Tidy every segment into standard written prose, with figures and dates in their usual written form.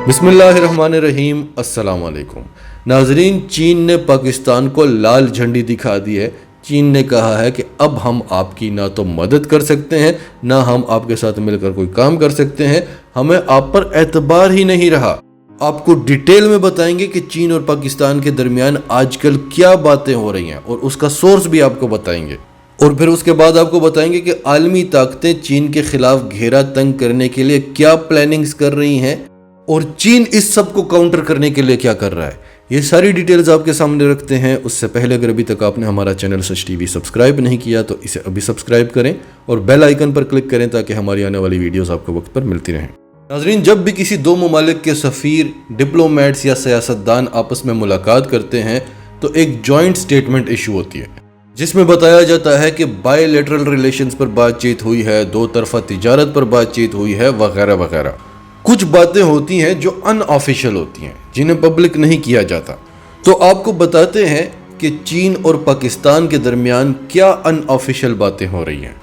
بسم اللہ الرحمن الرحیم۔ السلام علیکم ناظرین، چین نے پاکستان کو لال جھنڈی دکھا دی ہے۔ چین نے کہا ہے کہ اب ہم آپ کی نہ تو مدد کر سکتے ہیں نہ ہم آپ کے ساتھ مل کر کوئی کام کر سکتے ہیں، ہمیں آپ پر اعتبار ہی نہیں رہا۔ آپ کو ڈیٹیل میں بتائیں گے کہ چین اور پاکستان کے درمیان آج کل کیا باتیں ہو رہی ہیں اور اس کا سورس بھی آپ کو بتائیں گے، اور پھر اس کے بعد آپ کو بتائیں گے کہ عالمی طاقتیں چین کے خلاف گھیرا تنگ کرنے کے لیے کیا پلاننگز کر رہی ہیں اور چین اس سب کو کاؤنٹر کرنے کے لیے کیا کر رہا ہے۔ یہ ساری ڈیٹیلز آپ کے سامنے رکھتے ہیں۔ اس سے پہلے اگر ابھی تک آپ نے ہمارا چینل سچ ٹی وی سبسکرائب نہیں کیا تو اسے ابھی سبسکرائب کریں اور بیل آئیکن پر کلک کریں تاکہ ہماری آنے والی ویڈیوز آپ کو وقت پر ملتی رہیں۔ ناظرین، جب بھی کسی دو ممالک کے سفیر، ڈپلومیٹس یا سیاستدان آپس میں ملاقات کرتے ہیں تو ایک جوائنٹ سٹیٹمنٹ ایشو ہوتی ہے جس میں بتایا جاتا ہے کہ بائی لیٹرل ریلیشنز پر بات چیت ہوئی ہے، دو طرفہ تجارت پر بات چیت ہوئی ہے، وغیرہ وغیرہ۔ کچھ باتیں ہوتی ہیں جو ان آفیشل ہوتی ہیں، جنہیں پبلک نہیں کیا جاتا۔ تو آپ کو بتاتے ہیں کہ چین اور پاکستان کے درمیان کیا ان آفیشل باتیں ہو رہی ہیں،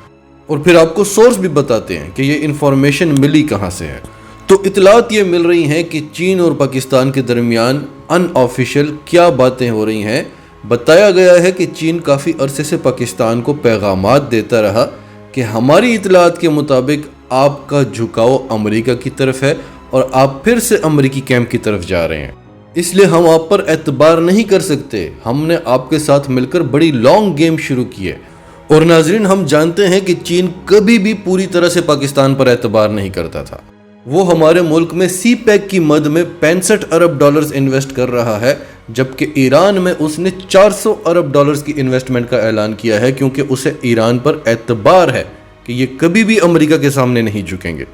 اور پھر آپ کو سورس بھی بتاتے ہیں کہ یہ انفارمیشن ملی کہاں سے ہے۔ تو اطلاعات یہ مل رہی ہیں کہ چین اور پاکستان کے درمیان ان آفیشل کیا باتیں ہو رہی ہیں۔ بتایا گیا ہے کہ چین کافی عرصے سے پاکستان کو پیغامات دیتا رہا کہ ہماری اطلاعات کے مطابق آپ کا جھکاؤ امریکہ کی طرف ہے اور آپ پھر سے امریکی کیمپ کی طرف جا رہے ہیں، اس لیے ہم آپ پر اعتبار نہیں کر سکتے۔ ہم نے آپ کے ساتھ مل کر بڑی لانگ گیم شروع کی ہے، اور ناظرین ہم جانتے ہیں کہ چین کبھی بھی پوری طرح سے پاکستان پر اعتبار نہیں کرتا تھا۔ وہ ہمارے ملک میں سی پیک کی مد میں 65 ارب ڈالرز انویسٹ کر رہا ہے، جبکہ ایران میں اس نے 400 ارب ڈالرز کی انویسٹمنٹ کا اعلان کیا ہے، کیونکہ اسے ایران پر اعتبار ہے کہ یہ کبھی بھی امریکہ کے سامنے نہیں جھکیں گے۔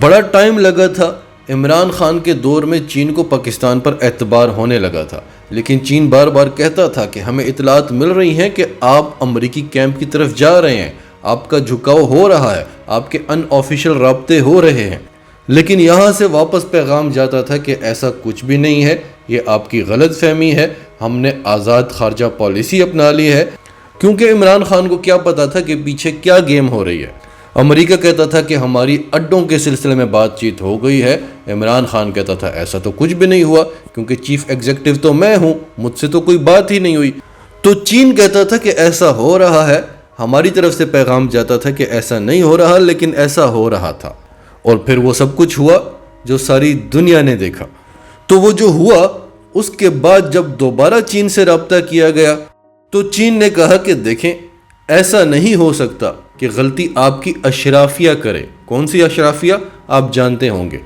بڑا ٹائم لگا تھا، عمران خان کے دور میں چین کو پاکستان پر اعتبار ہونے لگا تھا، لیکن چین بار بار کہتا تھا کہ ہمیں اطلاعات مل رہی ہیں کہ آپ امریکی کیمپ کی طرف جا رہے ہیں، آپ کا جھکاؤ ہو رہا ہے، آپ کے ان آفیشل رابطے ہو رہے ہیں، لیکن یہاں سے واپس پیغام جاتا تھا کہ ایسا کچھ بھی نہیں ہے، یہ آپ کی غلط فہمی ہے، ہم نے آزاد خارجہ پالیسی اپنا لی ہے۔ کیونکہ عمران خان کو کیا پتا تھا کہ پیچھے کیا گیم ہو رہی ہے۔ امریکہ کہتا تھا کہ ہماری اڈوں کے سلسلے میں بات چیت ہو گئی ہے، عمران خان کہتا تھا ایسا تو کچھ بھی نہیں ہوا، کیونکہ چیف ایگزیکٹو تو میں ہوں، مجھ سے تو کوئی بات ہی نہیں ہوئی۔ تو چین کہتا تھا کہ ایسا ہو رہا ہے، ہماری طرف سے پیغام جاتا تھا کہ ایسا نہیں ہو رہا، لیکن ایسا ہو رہا تھا، اور پھر وہ سب کچھ ہوا جو ساری دنیا نے دیکھا۔ تو وہ جو ہوا، اس کے بعد جب دوبارہ چین سے رابطہ کیا گیا تو چین نے کہا کہ دیکھیں ایسا نہیں ہو سکتا کہ غلطی آپ کی اشرافیہ کرے۔ کون سی اشرافیہ؟ آپ جانتے ہوں گے،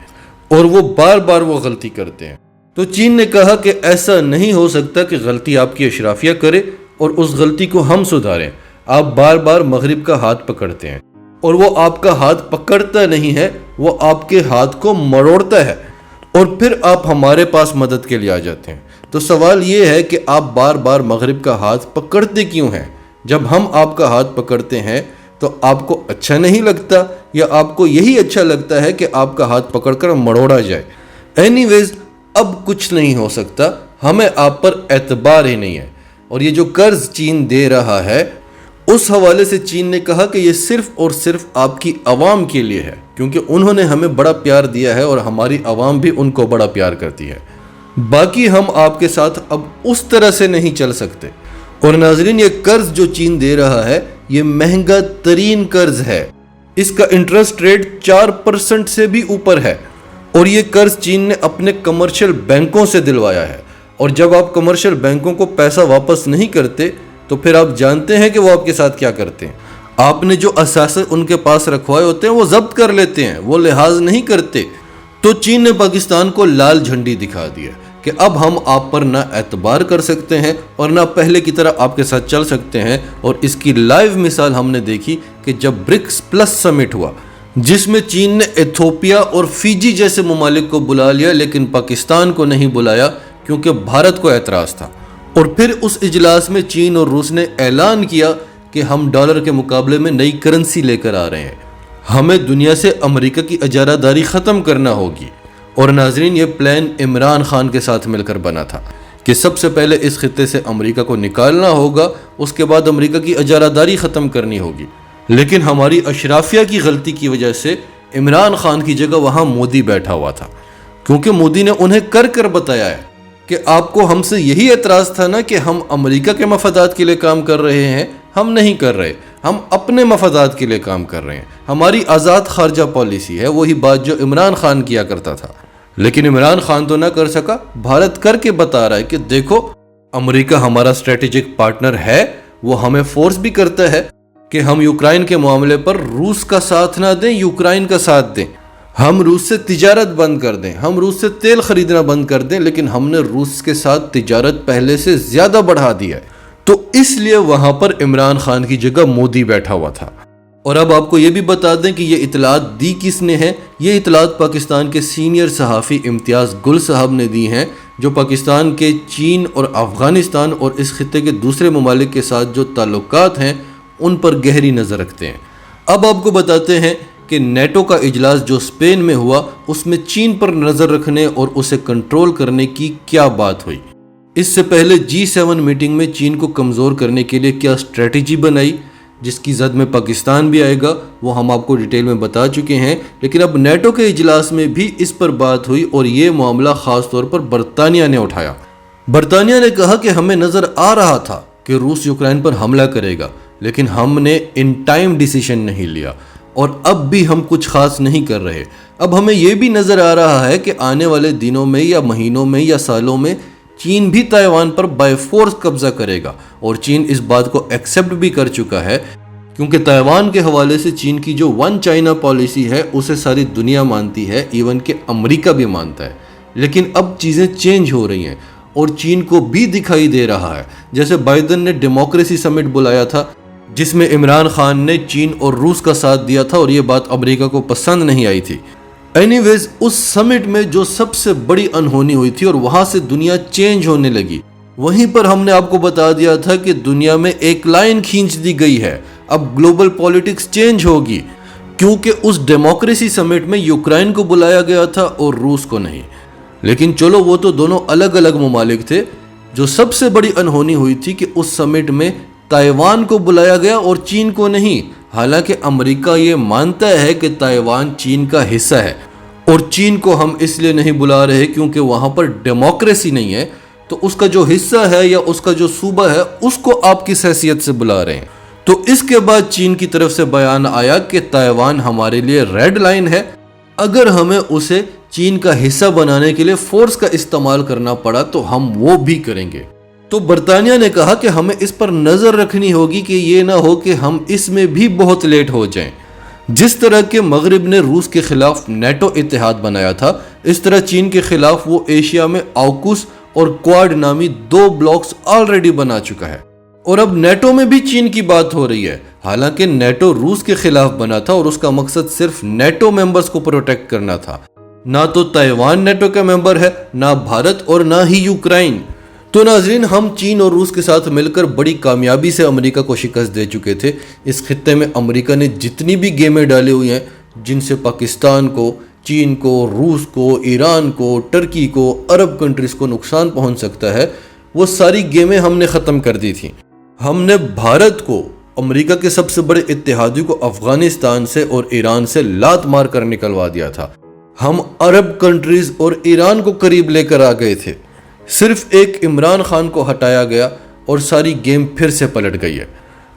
اور وہ بار بار وہ غلطی کرتے ہیں۔ تو چین نے کہا کہ ایسا نہیں ہو سکتا کہ غلطی آپ کی اشرافیہ کرے اور اس غلطی کو ہم سدھاریں۔ آپ بار بار مغرب کا ہاتھ پکڑتے ہیں، اور وہ آپ کا ہاتھ پکڑتا نہیں ہے، وہ آپ کے ہاتھ کو مروڑتا ہے، اور پھر آپ ہمارے پاس مدد کے لیے آ جاتے ہیں۔ تو سوال یہ ہے کہ آپ بار بار مغرب کا ہاتھ پکڑتے کیوں ہیں؟ جب ہم آپ کا ہاتھ پکڑتے ہیں تو آپ کو اچھا نہیں لگتا، یا آپ کو یہی اچھا لگتا ہے کہ آپ کا ہاتھ پکڑ کر مروڑا جائے؟ اینی ویز اب کچھ نہیں ہو سکتا، ہمیں آپ پر اعتبار ہی نہیں ہے۔ اور یہ جو قرض چین دے رہا ہے، اس حوالے سے چین نے کہا کہ یہ صرف اور صرف آپ کی عوام کے لیے ہے، کیونکہ انہوں نے ہمیں بڑا پیار دیا ہے اور ہماری عوام بھی ان کو بڑا پیار کرتی ہے۔ باقی ہم آپ کے ساتھ اب اس طرح سے نہیں چل سکتے۔ اور ناظرین، یہ قرض جو چین دے رہا ہے یہ مہنگا ترین قرض ہے، اس کا انٹرسٹ ریٹ 4% سے بھی اوپر ہے، اور یہ قرض چین نے اپنے کمرشل بینکوں سے دلوایا ہے۔ اور جب آپ کمرشل بینکوں کو پیسہ واپس نہیں کرتے تو پھر آپ جانتے ہیں کہ وہ آپ کے ساتھ کیا کرتے ہیں۔ آپ نے جو اثاثے ان کے پاس رکھوائے ہوتے ہیں وہ ضبط کر لیتے ہیں، وہ لحاظ نہیں کرتے۔ تو چین نے پاکستان کو لال جھنڈی دکھا دی ہے کہ اب ہم آپ پر نہ اعتبار کر سکتے ہیں اور نہ پہلے کی طرح آپ کے ساتھ چل سکتے ہیں۔ اور اس کی لائیو مثال ہم نے دیکھی کہ جب برکس پلس سمٹ ہوا، جس میں چین نے ایتھوپیا اور فیجی جیسے ممالک کو بلا لیا، لیکن پاکستان کو نہیں بلایا کیونکہ بھارت کو اعتراض تھا۔ اور پھر اس اجلاس میں چین اور روس نے اعلان کیا کہ ہم ڈالر کے مقابلے میں نئی کرنسی لے کر آ رہے ہیں، ہمیں دنیا سے امریکہ کی اجارہ داری ختم کرنا ہوگی۔ اور ناظرین، یہ پلان عمران خان کے ساتھ مل کر بنا تھا کہ سب سے پہلے اس خطے سے امریکہ کو نکالنا ہوگا، اس کے بعد امریکہ کی اجارہ داری ختم کرنی ہوگی۔ لیکن ہماری اشرافیہ کی غلطی کی وجہ سے عمران خان کی جگہ وہاں مودی بیٹھا ہوا تھا، کیونکہ مودی نے انہیں کر بتایا ہے کہ آپ کو ہم سے یہی اعتراض تھا نا کہ ہم امریکہ کے مفادات کے لیے کام کر رہے ہیں. ہم نہیں کر رہے, ہم اپنے مفادات کے لیے کام کر رہے ہیں. ہماری آزاد خارجہ پالیسی ہے, وہی بات جو عمران خان کیا کرتا تھا. لیکن عمران خان تو نہ کر سکا, بھارت کر کے بتا رہا ہے کہ دیکھو امریکہ ہمارا اسٹریٹجک پارٹنر ہے, وہ ہمیں فورس بھی کرتا ہے کہ ہم یوکرائن کے معاملے پر روس کا ساتھ نہ دیں, یوکرائن کا ساتھ دیں. ہم روس سے تجارت بند کر دیں, ہم روس سے تیل خریدنا بند کر دیں, لیکن ہم نے روس کے ساتھ تجارت پہلے سے زیادہ بڑھا دی ہے. تو اس لیے وہاں پر عمران خان کی جگہ مودی بیٹھا ہوا تھا. اور اب آپ کو یہ بھی بتا دیں کہ یہ اطلاعات دی کس نے ہے. یہ اطلاعات پاکستان کے سینئر صحافی امتیاز گل صاحب نے دی ہیں, جو پاکستان کے چین اور افغانستان اور اس خطے کے دوسرے ممالک کے ساتھ جو تعلقات ہیں ان پر گہری نظر رکھتے ہیں. اب آپ کو بتاتے ہیں کہ نیٹو کا اجلاس جو اسپین میں ہوا, اس میں چین پر نظر رکھنے اور اسے کنٹرول کرنے کی کیا بات ہوئی. اس سے پہلے G7 میٹنگ میں چین کو کمزور کرنے کے لیے کیا اسٹریٹجی بنائی, جس کی زد میں پاکستان بھی آئے گا, وہ ہم آپ کو ڈیٹیل میں بتا چکے ہیں. لیکن اب نیٹو کے اجلاس میں بھی اس پر بات ہوئی اور یہ معاملہ خاص طور پر برطانیہ نے اٹھایا. برطانیہ نے کہا کہ ہمیں نظر آ رہا تھا کہ روس یوکرائن پر حملہ کرے گا, لیکن ہم نے ان ٹائم ڈیسیشن نہیں لیا اور اب بھی ہم کچھ خاص نہیں کر رہے. اب ہمیں یہ بھی نظر آ رہا ہے کہ آنے والے دنوں میں یا مہینوں میں یا سالوں میں چین بھی تائیوان پر بائی فورس قبضہ کرے گا, اور چین اس بات کو ایکسیپٹ بھی کر چکا ہے, کیونکہ تائیوان کے حوالے سے چین کی جو ون چائنا پالیسی ہے اسے ساری دنیا مانتی ہے, ایون کہ امریکہ بھی مانتا ہے. لیکن اب چیزیں چینج ہو رہی ہیں اور چین کو بھی دکھائی دے رہا ہے. جیسے بائیڈن نے ڈیموکریسی سمٹ بلایا تھا جس میں عمران خان نے چین اور روس کا ساتھ دیا تھا, اور یہ بات امریکہ کو پسند نہیں آئی تھی. اینی ویز اس سمٹ میں جو سب سے بڑی انہونی ہوئی تھی اور وہاں سے دنیا چینج ہونے لگی, وہیں پر ہم نے آپ کو بتا دیا تھا کہ دنیا میں ایک لائن کھینچ دی گئی ہے. اب گلوبل پولیٹکس چینج ہوگی, کیونکہ اس ڈیموکریسی سمٹ میں یوکرائن کو بلایا گیا تھا اور روس کو نہیں. لیکن چلو وہ تو دونوں الگ الگ ممالک تھے. جو سب سے بڑی انہونی ہوئی تھی کہ اس سمٹ میں تائیوان کو بلایا گیا اور چین کو نہیں. حالانکہ امریکہ یہ مانتا ہے کہ تائیوان چین کا حصہ ہے, اور چین کو ہم اس لیے نہیں بلا رہے کیونکہ وہاں پر ڈیموکریسی نہیں ہے, تو اس کا جو حصہ ہے یا اس کا جو صوبہ ہے اس کو آپ کس حیثیت سے بلا رہے ہیں. تو اس کے بعد چین کی طرف سے بیان آیا کہ تائیوان ہمارے لیے ریڈ لائن ہے, اگر ہمیں اسے چین کا حصہ بنانے کے لیے فورس کا استعمال کرنا پڑا تو ہم وہ بھی کریں گے. تو برطانیہ نے کہا کہ ہمیں اس پر نظر رکھنی ہوگی کہ یہ نہ ہو کہ ہم اس میں بھی بہت لیٹ ہو جائیں. جس طرح کہ مغرب نے روس کے خلاف نیٹو اتحاد بنایا تھا, اس طرح چین کے خلاف وہ ایشیا میں آکوس اور کوارڈ نامی 2 بلاکس آلریڈی بنا چکا ہے. اور اب نیٹو میں بھی چین کی بات ہو رہی ہے. حالانکہ نیٹو روس کے خلاف بنا تھا اور اس کا مقصد صرف نیٹو ممبرز کو پروٹیکٹ کرنا تھا. نہ تو تائیوان نیٹو کا ممبر ہے, نہ بھارت اور نہ ہی یوکرائن. تو ناظرین, ہم چین اور روس کے ساتھ مل کر بڑی کامیابی سے امریکہ کو شکست دے چکے تھے. اس خطے میں امریکہ نے جتنی بھی گیمیں ڈالی ہوئی ہیں جن سے پاکستان کو, چین کو, روس کو, ایران کو, ٹرکی کو, عرب کنٹریز کو نقصان پہنچ سکتا ہے, وہ ساری گیمیں ہم نے ختم کر دی تھیں. ہم نے بھارت کو, امریکہ کے سب سے بڑے اتحادی کو افغانستان سے اور ایران سے لات مار کر نکلوا دیا تھا. ہم عرب کنٹریز اور ایران کو قریب لے کر آ گئے تھے. صرف ایک عمران خان کو ہٹایا گیا اور ساری گیم پھر سے پلٹ گئی ہے.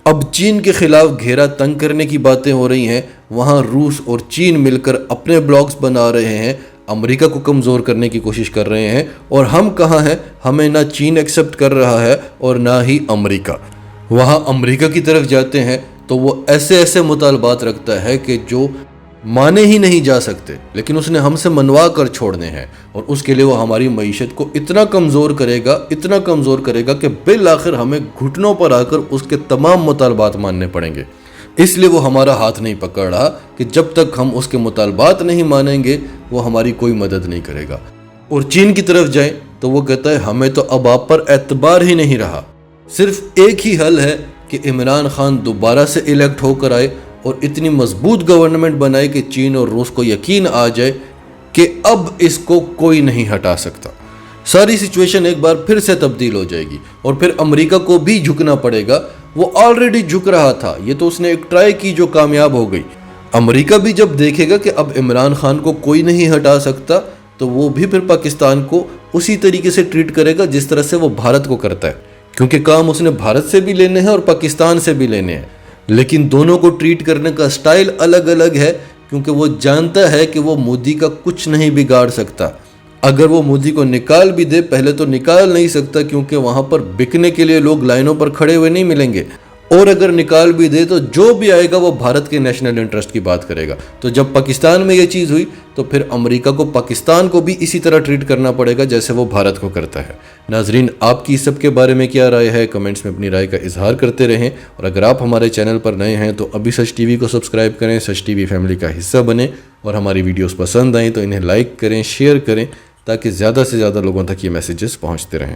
اب چین کے خلاف گھیرا تنگ کرنے کی باتیں ہو رہی ہیں. وہاں روس اور چین مل کر اپنے بلاکس بنا رہے ہیں, امریکہ کو کمزور کرنے کی کوشش کر رہے ہیں. اور ہم کہاں ہیں؟ ہمیں نہ چین ایکسیپٹ کر رہا ہے اور نہ ہی امریکہ. وہاں امریکہ کی طرف جاتے ہیں تو وہ ایسے مطالبات رکھتا ہے کہ جو مانے ہی نہیں جا سکتے, لیکن اس نے ہم سے منوا کر چھوڑنے ہیں. اور اس کے لیے وہ ہماری معیشت کو اتنا کمزور کرے گا کہ بالآخر ہمیں گھٹنوں پر آ کر اس کے تمام مطالبات ماننے پڑیں گے. اس لیے وہ ہمارا ہاتھ نہیں پکڑ رہا کہ جب تک ہم اس کے مطالبات نہیں مانیں گے وہ ہماری کوئی مدد نہیں کرے گا. اور چین کی طرف جائیں تو وہ کہتا ہے ہمیں تو اب آپ پر اعتبار ہی نہیں رہا. صرف ایک ہی حل ہے کہ عمران خان دوبارہ سے الیکٹ ہو کر آئے اور اتنی مضبوط گورنمنٹ بنائے کہ چین اور روس کو یقین آ جائے کہ اب اس کو کوئی نہیں ہٹا سکتا. ساری سچویشن ایک بار پھر سے تبدیل ہو جائے گی اور پھر امریکہ کو بھی جھکنا پڑے گا. وہ آلریڈی جھک رہا تھا, یہ تو اس نے ایک ٹرائی کی جو کامیاب ہو گئی. امریکہ بھی جب دیکھے گا کہ اب عمران خان کو کوئی نہیں ہٹا سکتا تو وہ بھی پھر پاکستان کو اسی طریقے سے ٹریٹ کرے گا جس طرح سے وہ بھارت کو کرتا ہے، کیونکہ کام اس نے بھارت سے بھی لینے ہیں اور پاکستان سے بھی لینے ہیں، لیکن دونوں کو ٹریٹ کرنے کا سٹائل الگ الگ ہے، کیونکہ وہ جانتا ہے کہ وہ مودی کا کچھ نہیں بگاڑ سکتا۔ اگر وہ مودی کو نکال بھی دے، پہلے تو نکال نہیں سکتا کیونکہ وہاں پر بکنے کے لیے لوگ لائنوں پر کھڑے ہوئے نہیں ملیں گے، اور اگر نکال بھی دے تو جو بھی آئے گا وہ بھارت کے نیشنل انٹرسٹ کی بات کرے گا۔ تو جب پاکستان میں یہ چیز ہوئی تو پھر امریکہ کو پاکستان کو بھی اسی طرح ٹریٹ کرنا پڑے گا جیسے وہ بھارت کو کرتا ہے۔ ناظرین، آپ کی اس سب کے بارے میں کیا رائے ہے؟ کمنٹس میں اپنی رائے کا اظہار کرتے رہیں، اور اگر آپ ہمارے چینل پر نئے ہیں تو ابھی سچ ٹی وی کو سبسکرائب کریں، سچ ٹی وی فیملی کا حصہ بنیں، اور ہماری ویڈیوز پسند آئیں تو انہیں لائک کریں، شیئر کریں، تاکہ زیادہ سے زیادہ لوگوں تک یہ میسیجز پہنچتے رہیں۔